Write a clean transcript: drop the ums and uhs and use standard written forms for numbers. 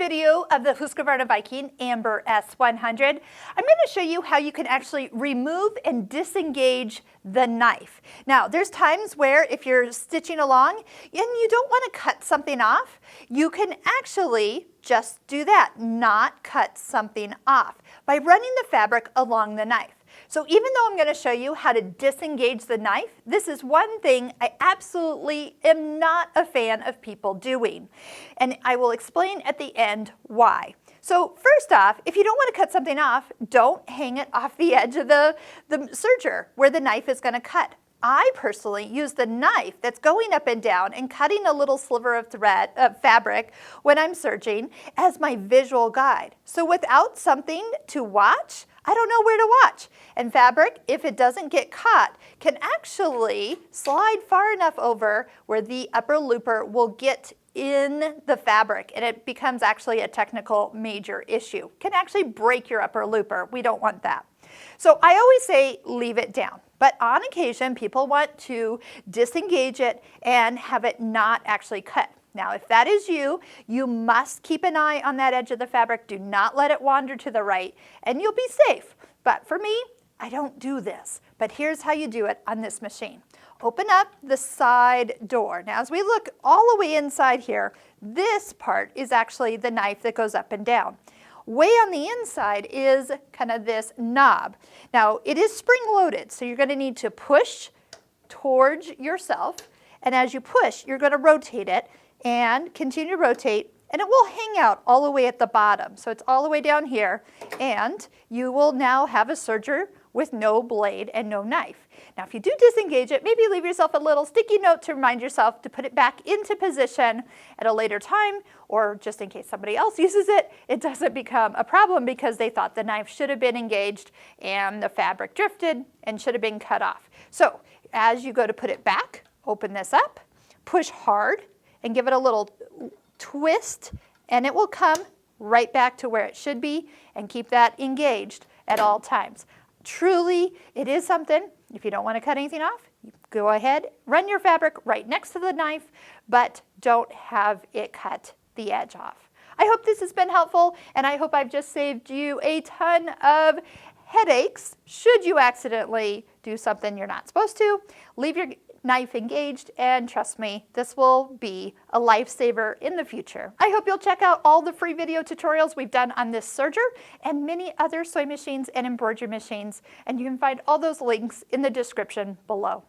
video of the Husqvarna Viking Amber S100, I'm going to show you how you can actually remove and disengage the knife. Now, there's times where if you're stitching along and you don't want to cut something off, you can actually just do that, not cut something off by running the fabric along the knife. So even though I'm going to show you how to disengage the knife, this is one thing I absolutely am not a fan of people doing. And I will explain at the end why. So first off, if you don't want to cut something off, don't hang it off the edge of the serger where the knife is going to cut. I personally use the knife that's going up and down and cutting a little sliver of fabric when I'm serging as my visual guide. So without something to watch, I don't know where to watch. And fabric, if it doesn't get caught, can actually slide far enough over where the upper looper will get in the fabric, and it becomes actually a technical major issue. Can actually break your upper looper. We don't want that. So I always say leave it down. But on occasion, people want to disengage it and have it not actually cut. Now, if that is you, you must keep an eye on that edge of the fabric. Do not let it wander to the right, and you'll be safe. But for me, I don't do this. But here's how you do it on this machine. Open up the side door. Now, as we look all the way inside here, this part is actually the knife that goes up and down. Way on the inside is kind of this knob. Now, it is spring-loaded, so you're going to need to push towards yourself. And as you push, you're going to rotate it and continue to rotate, and it will hang out all the way at the bottom. So it's all the way down here, and you will now have a serger with no blade and no knife. Now, if you do disengage it, maybe leave yourself a little sticky note to remind yourself to put it back into position at a later time, or just in case somebody else uses it, it doesn't become a problem because they thought the knife should have been engaged and the fabric drifted and should have been cut off. So as you go to put it back, open this up, push hard, and give it a little twist, and it will come right back to where it should be, and keep that engaged at all times. Truly, it is something. If you don't want to cut anything off, go ahead, run your fabric right next to the knife, but don't have it cut the edge off. I hope this has been helpful, and I hope I've just saved you a ton of headaches should you accidentally do something you're not supposed to. Leave your knife engaged, and trust me, this will be a lifesaver in the future. I hope you'll check out all the free video tutorials we've done on this serger and many other sewing machines and embroidery machines, and you can find all those links in the description below.